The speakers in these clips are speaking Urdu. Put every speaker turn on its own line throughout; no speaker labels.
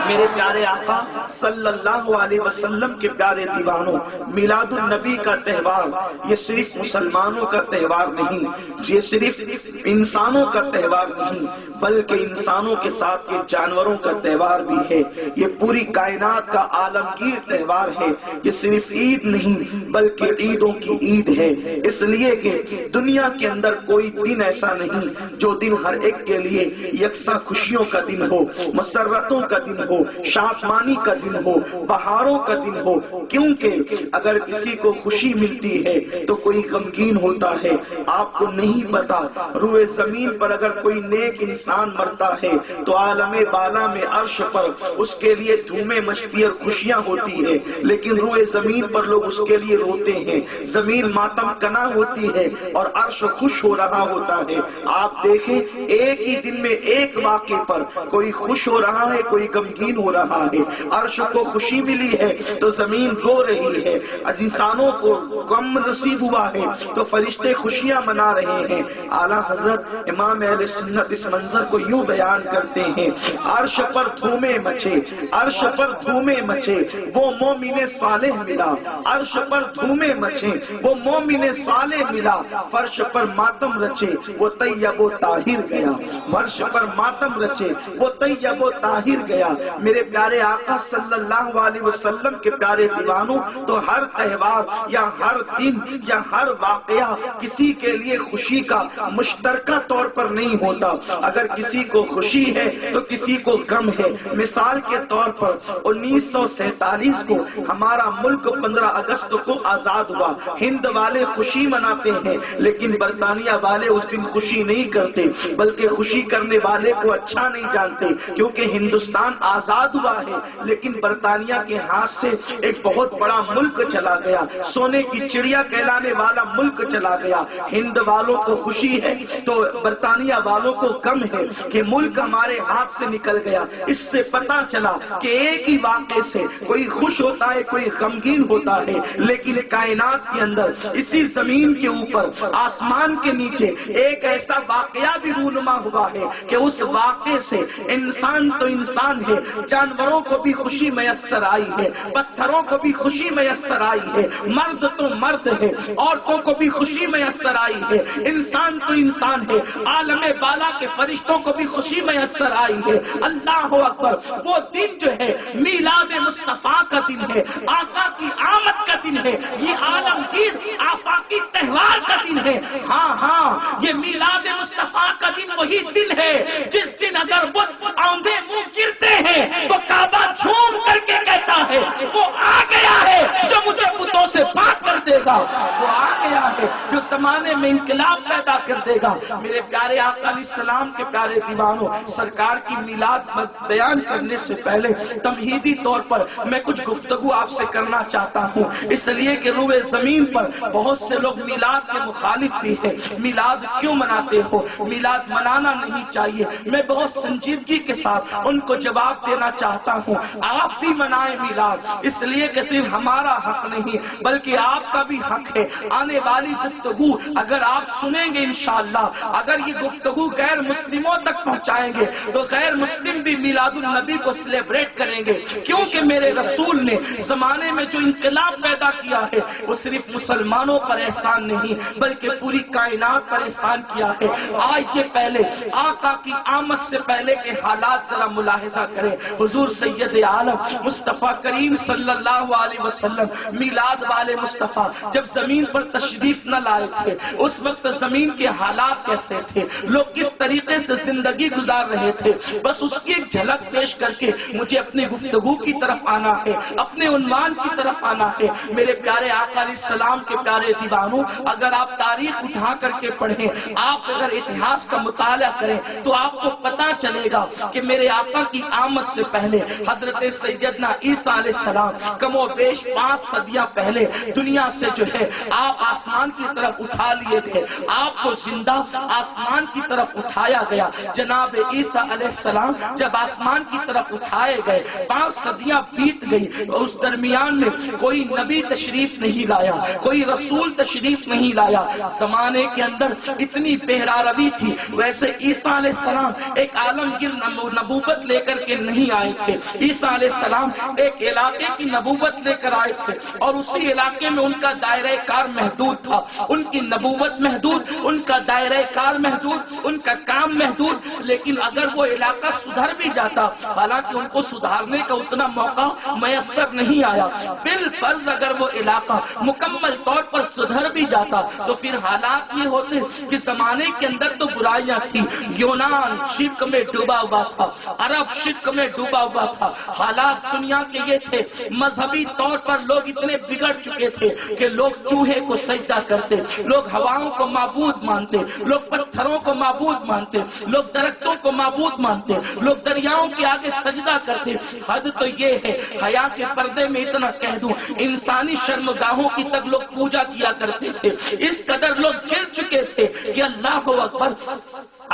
میرے پیارے آقا صلی اللہ علیہ وسلم کے پیارے دیوانوں، میلاد النبی کا تہوار یہ صرف مسلمانوں کا تہوار نہیں، یہ صرف انسانوں کا تہوار نہیں، بلکہ انسانوں کے ساتھ یہ جانوروں کا تہوار بھی ہے۔ یہ پوری کائنات کا عالمگیر تہوار ہے۔ یہ صرف عید نہیں بلکہ عیدوں کی عید ہے، اس لیے کہ دنیا کے اندر کوئی دن ایسا نہیں جو دن ہر ایک کے لیے یکساں خوشیوں کا دن ہو، مسرتوں کا دن ہو، شادمانی کا دن ہو، بہاروں کا دن ہو، کیونکہ اگر کسی کو خوشی ملتی ہے تو کوئی غمگین ہوتا ہے۔ آپ کو نہیں پتا روئے زمین پر اگر کوئی نیک انسان مرتا ہے تو عالم بالا میں عرش پر اس کے لیے دھومیں مچتی اور خوشیاں ہوتی ہے، لیکن روئے زمین پر لوگ اس کے لیے روتے ہیں، زمین ماتم کنا ہوتی ہے اور عرش خوش ہو رہا ہوتا ہے۔ آپ دیکھیں ایک ہی دن میں ایک واقعے پر کوئی خوش ہو رہا ہے، کوئی غمگین ہو رہا ہے۔ عرش کو خوشی ملی ہے تو زمین رو رہی ہے، انسانوں کو غم نصیب ہوا ہے تو فرشتے خوشیاں منا رہے ہیں۔ اعلیٰ حضرت امام اہل سنت اس منظر کو یوں بیان کرتے ہیں، عرش پر دھومیں مچے، عرش پر دھومیں مچے وہ مومن صالح ملا، عرش پر دھومیں مچے وہ مومن صالح ملا، فرش پر ماتم رچے وہ طیب و طاہر گیا، فرش پر ماتم رچے وہ طیب و طاہر گیا۔ میرے پیارے آقا صلی اللہ علیہ وسلم کے پیارے دیوانوں، تو ہر تہوار یا ہر دن یا ہر واقعہ کسی کے لیے خوشی کا مشترکہ طور پر نہیں ہوتا۔ اگر کسی کو خوشی ہے تو کسی کو غم ہے۔ مثال کے طور پر 1947 کو ہمارا ملک 15 اگست کو آزاد ہوا، ہند والے خوشی مناتے ہیں لیکن برطانیہ والے اس دن خوشی نہیں کرتے، بلکہ خوشی کرنے والے کو اچھا نہیں جانتے، کیونکہ ہندوستان آزاد ہوا ہے لیکن برطانیہ کے ہاتھ سے ایک بہت بڑا ملک چلا گیا، سونے کی چڑیا کہلانے والا ملک چلا گیا۔ ہند والوں کو خوشی ہے تو برطانیہ والوں کو غم ہے کہ ملک ہمارے ہاتھ سے نکل گیا۔ اس سے پتا چلا کہ ایک ہی واقعے سے کوئی خوش ہوتا ہے، کوئی غمگین ہوتا ہے، لیکن کائنات کے اندر اسی زمین کے اوپر آسمان کے نیچے ایک ایسا واقعہ بھی رونما ہوا ہے کہ اس واقعے سے انسان تو انسان ہے، جانوروں کو بھی خوشی میسر آئی ہے، پتھروں کو بھی خوشی میسر آئی ہے، مرد تو مرد ہے، عورتوں کو بھی خوشی میسر آئی ہے، انسان تو انسان ہے، عالم بالا کے فرشتوں کو بھی خوشی میسر آئی ہے۔ اللہ اکبر! وہ دن جو ہے میلاد مصطفیٰ کا دن ہے، آقا کی آمد کا دن ہے، یہ عالمگیر آفاقی تہوار کا دن ہے۔ ہاں ہاں، یہ میلاد مصطفیٰ کا دن وہی دن ہے جس دن اگر بت آندھے منہ گرتے ہیں تو کعبہ جھوم کر کے کہتا ہے وہ آ گیا ہے جو مجھے بتوں سے پاک کر دے گا، وہ آ گیا ہے جو زمانے میں انقلاب پیدا کر دے گا۔ میرے پیارے آقا علیہ السلام کے پیارے دیوانوں، سرکار کی میلاد بیان کرنے سے پہلے تمہیدی طور پر میں کچھ گفتگو آپ سے کرنا چاہتا ہوں، اس لیے کہ روئے زمین پر بہت سے لوگ میلاد کے مخالف بھی ہیں۔ میلاد کیوں مناتے ہو؟ میلاد منانا نہیں چاہیے۔ میں بہت سنجیدگی کے ساتھ ان کو جواب دینا چاہتا ہوں، آپ بھی منائیں میلاد، اس لیے کہ صرف ہمارا حق نہیں بلکہ آپ کا بھی حق ہے۔ آنے والی گفتگو اگر آپ سنیں گے انشاءاللہ، اگر یہ گفتگو غیر مسلموں تک پہنچائیں گے تو غیر مسلم بھی میلاد النبی کو سیلیبریٹ کریں گے، کیونکہ میرے رسول نے زمانے میں جو انقلاب پیدا کیا ہے وہ صرف مسلمانوں پر احسان نہیں بلکہ پوری کائنات پر احسان کیا ہے۔ آج کے پہلے آقا کی آمد سے پہلے کے حالات ذرا ملاحظہ کریں۔ حضور سید عالم مصطفیٰ کریم صلی اللہ علیہ وسلم میلاد والے مصطفیٰ جب زمین پر تشریف نہ لائے تھے، اس وقت زمین کے حالات کیسے تھے، لوگ کس طریقے سے زندگی گزار رہے تھے، بس اس کی ایک جھلک پیش کر کے مجھے اپنی گفتگو کی طرف آنا ہے، اپنے عنوان کی طرف آنا ہے۔ میرے پیارے آقا علیہ السلام کے پیارے دیوانوں، اگر آپ تاریخ اٹھا کر کے پڑھیں، آپ اگر اتہاس کا مطالعہ کریں تو آپ کو پتا چلے گا کہ میرے آقا کی آمد سے پہلے حضرت سیدنا عیسیٰ علیہ السلام کم و بیش 5 صدیاں پہلے دنیا سے جو ہے آپ آسمان کی طرف اٹھا لیے گئے، آپ کو زندہ آسمان کی طرف اٹھایا گیا۔ جناب عیسیٰ علیہ السلام جب آسمان کی طرف اٹھائے گئے، 5 صدیاں بیت گئی، اس درمیان میں کوئی نبی تشریف نہیں لایا، کوئی رسول تشریف نہیں لایا۔ زمانے کے اندر اتنی بہراروی تھی، ویسے عیسیٰ علیہ السلام ایک عالمگیر نبوت لے کر کے نہیں آئے تھے۔ عیسیٰ علیہ السلام ایک علاقے کی نبوت لے کر آئے تھے، اور اسی علاقے میں ان کا دائرہ کار محدود تھا، ان کی نبوت محدود، ان کا دائرہ کار محدود، ان کا کام محدود۔ لیکن اگر وہ علاقہ سدھر بھی جاتا، حالانکہ ان کو سدھارنے کا اتنا موقع میسر نہیں آیا، بالفرض اگر وہ علاقہ مکمل طور پر سدھر بھی جاتا تو پھر حالات یہ ہوتے کہ زمانے کے اندر تو برائیاں تھی، یونان شرک میں ڈوبا ہوا تھا، عرب شرک میں ڈوبا ہوا تھا، حالات دنیا کے یہ تھے، مذہبی طور پر لوگ اتنے بگڑ چکے تھے کہ لوگ چوہے کو سجدہ کرتے، لوگ ہواؤں کو معبود مانتے، لوگ پتھروں کو معبود مانتے، لوگ درختوں کو معبود مانتے، لوگ دریاؤں کے آگے سجدہ کرتے۔ حد تو یہ ہے، حیا کے پردے میں اتنا کہہ دوں، انسانی شرمگاہوں کی تک لوگ پوجا کیا کرتے تھے، اس قدر لوگ گر چکے تھے کہ اللہ اکبر،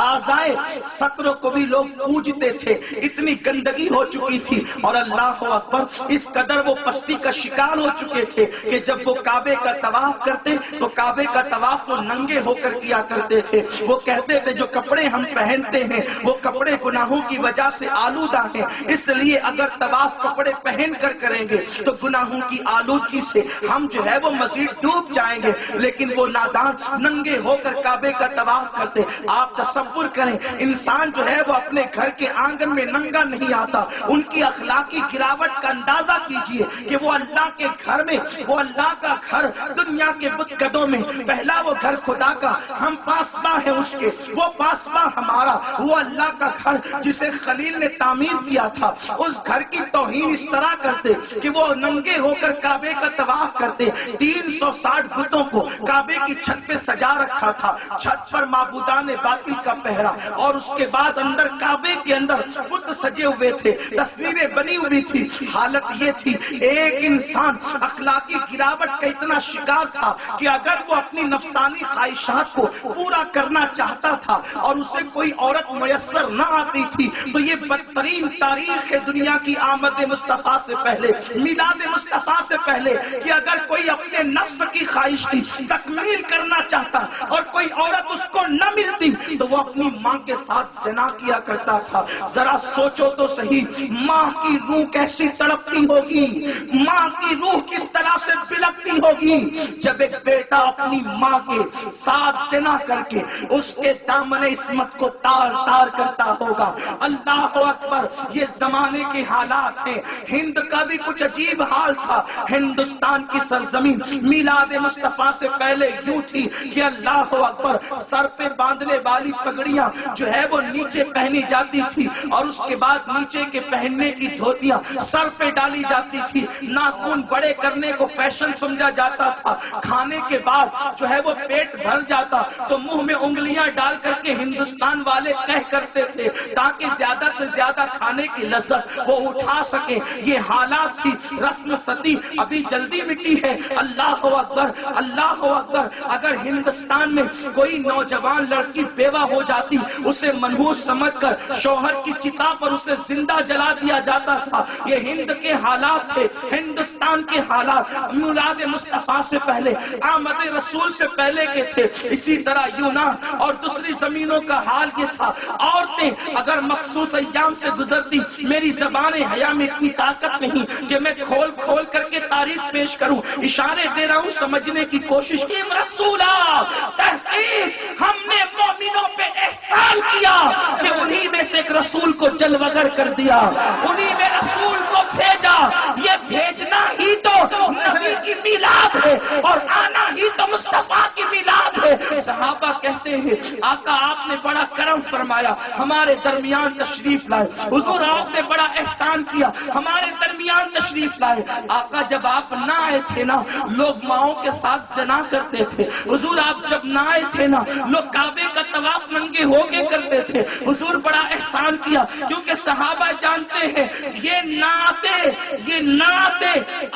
آزائے سطروں کو بھی لوگ پوجتے تھے، اتنی گندگی ہو چکی تھی، اور اللہ اکبر اس قدر وہ پستی کا شکار ہو چکے تھے کہ جب وہ کعبے کا طواف کرتے تو کعبے کا طواف وہ ننگے ہو کر کیا کرتے تھے۔ وہ کہتے تھے جو کپڑے ہم پہنتے ہیں وہ کپڑے گناہوں کی وجہ سے آلودہ ہیں، اس لیے اگر طواف کپڑے پہن کر کریں گے تو گناہوں کی آلودگی سے ہم جو ہے وہ مزید ڈوب جائیں گے، لیکن وہ نادان ننگے ہو کر کعبے کا طواف کرتے۔ آپ تصور کریں، انسان جو ہے وہ اپنے گھر کے آنگن میں ننگا نہیں آتا، ان کی اخلاقی گراوٹ کا اندازہ کیجئے کہ وہ اللہ کے گھر میں، وہ اللہ کا گھر دنیا کے بت قدوں میں، پہلا وہ گھر خدا کا، ہم پاسباں ہیں اس کے، وہ پاسباں ہمارا، وہ اللہ کا گھر جسے خلیل نے تعمیر کیا تھا، اس گھر کی توہین اس طرح کرتے کہ وہ ننگے ہو کر کعبے کا طواف کرتے۔ 360 بتوں کو کعبے کی چھت پہ سجا رکھا تھا، چھت پر معبودان باطل کا پہرا، اور اس کے بعد اندر کعبے کے اندر بت سجے ہوئے تھے، تصویریں بنی ہوئی تھی۔ حالت یہ تھی، ایک انسان اخلاقی گراوٹ کا اتنا شکار تھا کہ اگر وہ اپنی نفسانی خواہشات کو پورا کرنا چاہتا تھا اور اسے کوئی عورت میسر نہ آتی تھی تو یہ بدترین تاریخ ہے دنیا کی آمد مصطفیٰ سے پہلے، میلاد مصطفیٰ سے پہلے، کہ اگر کوئی اپنے نفس کی خواہش کی تکمیل کرنا چاہتا اور کوئی عورت اس کو نہ ملتی تو وہ اپنی ماں کے ساتھ زنا کیا کرتا تھا۔ ذرا سوچو تو صحیح، ماں کی روح کیسی تڑپتی ہوگی، ماں کی روح کس طرح سے بلکتی ہوگی جب ایک بیٹا اپنی ماں کے ساتھ زنا کر کے اس کے دامن عصمت کو تار تار کرتا ہوگا۔ اللہ اکبر، یہ زمانے کے حالات ہیں۔ ہند کا بھی کچھ عجیب حال تھا، ہندوستان کی سرزمین میلاد مصطفیٰ سے پہلے یوں تھی کہ اللہ اکبر، سر پہ باندھنے والی پگڑیاں جو ہے وہ نیچے پہنی جاتی تھی، اور اس کے بعد نیچے کے پہننے کی دھوتیاں سر پہ ڈالی جاتی تھی، ناخن بڑے کرنے کو فیشن سمجھا جاتا تھا، کھانے کے بعد جو ہے وہ پیٹ بھر جاتا تو منہ میں انگلیاں ڈال کر کے ہندوستان والے کہہ کرتے تھے تاکہ زیادہ سے زیادہ کھانے کی لذت وہ اٹھا سکے۔ یہ حالات تھی، رسم ستی ابھی جلدی مٹی ہے۔ اللہ اکبر، اللہ اکبر، اگر ہندوستان میں کوئی نوجوان لڑکی بیوہ ہو جاتی اسے منحوس سمجھ کر شوہر کی چتا پر اسے زندہ جلا دیا جاتا تھا۔ یہ ہند کے حالات تھے، ہندوستان کے حالات میلاد مصطفیٰ سے پہلے، آمد رسول سے پہلے کے تھے۔ اسی طرح یونان اور دوسری زمینوں کا حال یہ تھا، عورتیں اگر مخصوص ایام سے گزرتی، میری زبان حیا میں اتنی طاقت نہیں کہ میں کھول کھول کر کے تاریخ پیش کروں، اشارے دے رہا ہوں سمجھنے کی کوشش کی۔ رسولہ تحقیق ہم نے مومنوں پہ احسان کیا کہ انہی میں سے ایک رسول کو جلوگر کر دیا، انہی میں رسول کو بھیجا۔ یہ بھیجنا ہی تو نبی کی میلاد ہے اور آنا ہی تو مصطفیٰ کی میلاد ہے۔ صحابہ کہتے ہیں آقا آپ نے بڑا کرم فرمایا، ہمارے درمیان تشریف لائے، حضور آپ نے بڑا احسان کیا، ہمارے درمیان تشریف لائے۔ آقا جب آپ نہ آئے تھے نا لوگ ماؤں کے ساتھ زنا کرتے تھے، حضور آپ جب نہ آئے تھے نا لوگ کعبے کا طواف ننگے ہو کے کرتے تھے، حضور بڑا احسان کیا۔ کیونکہ صحابہ جانتے ہیں یہ نہ آتے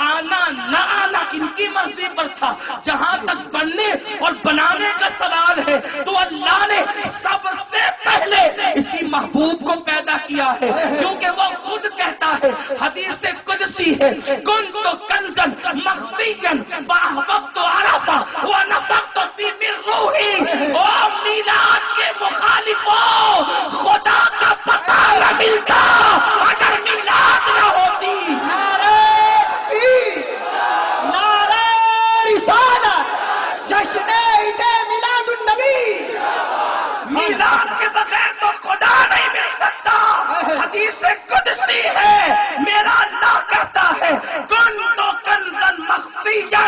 آنا نہ آنا ان کی مرضی پر تھا، جہاں تک بننے اور بنانے کا سوال ہے تو اللہ نے سب سے پہلے اسی محبوب کو پیدا کیا ہے، کیونکہ وہ خود کہتا ہے، حدیث قدسی ہے، کنت کنزا مخفیا فاحببت عرفا ونفخت فی من روحی۔ او میلاد کے مخالفوں، خدا کا پتہ نہ ملتا اگر میلاد نہ ہوتی۔
نعرہ تکبیر، نعرہ رسالت، جشن عید میلاد النبی۔
میلاد کے بغیر تو خدا نہیں مل سکتا۔ حدیث قدسی ہے، میرا اللہ کہتا ہے کنت کنزا مخفیا،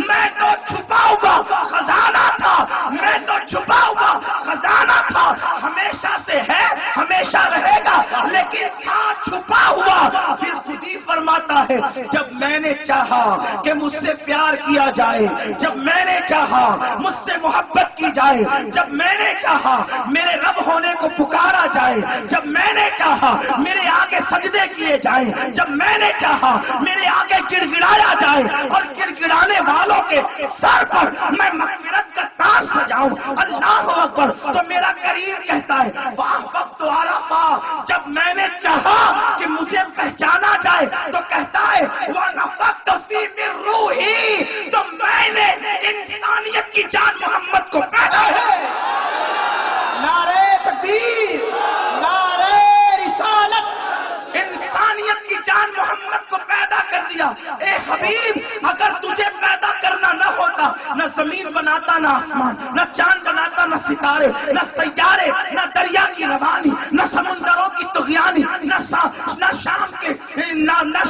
میں تو چھپا ہوا خزانہ تھا، میں تو چھپا ہوا خزانہ تھا، ہمیشہ سے ہے ہمیشہ رہے گا، لیکن تھا چھپا ہوا۔ پھر خود ہی فرماتا ہے جب میں نے چاہا کہ مجھ سے پیار کیا جائے، جب میں نے چاہا مجھ سے محبت کی جائے، جب میں نے چاہا میرے رب ہونے کو پکارا جائے، جب میں نے چاہا میرے آگے سجدے کیے جائیں، جب میں نے چاہا میرے آگے گڑ گڑایا جائے اور گڑ گڑانے والوں کے سر پر میں مغفرت کا تاج سجاؤں، اللہ اکبر، تو میرا کریم کہتا ہے فاحببت عرفا، جب میں نے چاہا کہ مجھے پہچانا جائے تو کہتا ہے ونفخت فی من روحی، تو میں نے انسانیت کی جان محمد کو پیدا ہے۔
نعرہ تکبیر، نعرہ رسالت،
انسانیت کی جان محمد کو پیدا کر دیا۔ اے حبیب اگر تجھے پیدا کرنا نہ ہوتا نہ زمین بناتا نہ آسمان، نہ چاند بناتا نہ ستارے، نہ سیارے، نہ دریا کی روانی، نہ سمندروں کی طغیانی، نہ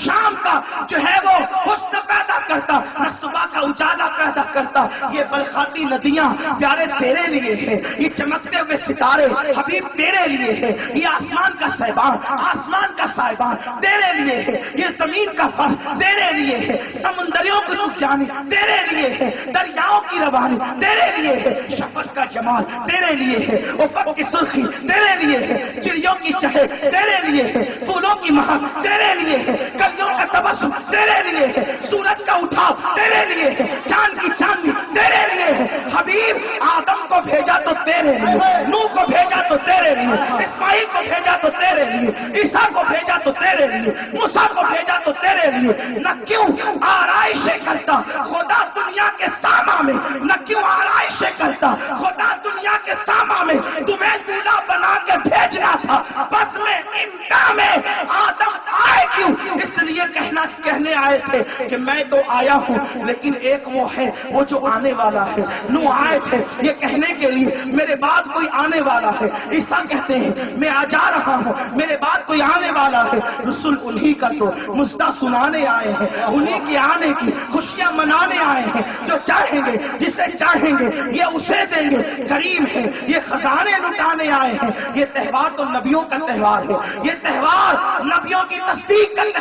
شام کا جو ہے وہ حسن پیدا کرتا، نہ صبح کا اجالا پیدا کرتا۔ یہ بلخاتی ندیاں پیارے تیرے لیے ہے، یہ چمکتے ہوئے ستارے حبیب تیرے لیے ہے، یہ آسمان کا سائبان، آسمان کا سائبان تیرے لیے ہے، یہ زمین کا فرش تیرے لیے ہے، سمندریوں کی طغیانی تیرے لیے ہے، دریاؤں کی روانی تیرے لیے ہے، شفق کا جمال تیرے لیے ہے، افق کی سرخی تیرے لیے ہے، چڑیوں کی چہک تیرے لیے ہے، پھولوں کی مہک تیرے لیے ہے، کلیوں کا تبسم تیرے لیے ہے، سورج کا اٹھاؤ تیرے لیے ہے، چاند کی چاندنی تیرے لیے ہے۔ حبیب آدم کو بھیجا تو تیرے لیے، نوح کو بھیجا تو تیرے لیے، اسماعیل کو بھیجا تو تیرے لیے، عیسیٰ کو بھیجا تو تیرے لیے، موسیٰ کو بھیجا تو تیرے لیے۔ نہ کیوں آرائشیں کرتا خدا دنیا کے ساما میں، نہ کیوں آرائشیں کرتا خدا دنیا کے ساما میں، تمہیں دولہا بنا کے بھیجنا تھا، بس میں امتا میں آدم آئے کیوں؟ اس لیے کہنے آئے تھے کہ میں تو آیا ہوں لیکن ایک وہ ہے وہ جو آنے والا ہے۔ نوح آئے تھے یہ کہنے کے لیے میرے بعد کوئی آنے والا ہے، عیسیٰ کہتے ہیں میں آ جا رہا ہوں میرے بعد کوئی آنے والا ہے۔ رسول انہی کا تو مژدہ سنانے آئے ہیں، انہی کے آنے کی خوشیاں منانے آئے ہیں، جو چاہیں گے جسے چاہیں گے یہ اسے دیں گے، کریم ہے یہ خزانے لٹانے آئے ہیں۔ یہ تہوار تو نبیوں کا تہوار ہے، یہ تہوار نبیوں کی تصدیق کا تہوار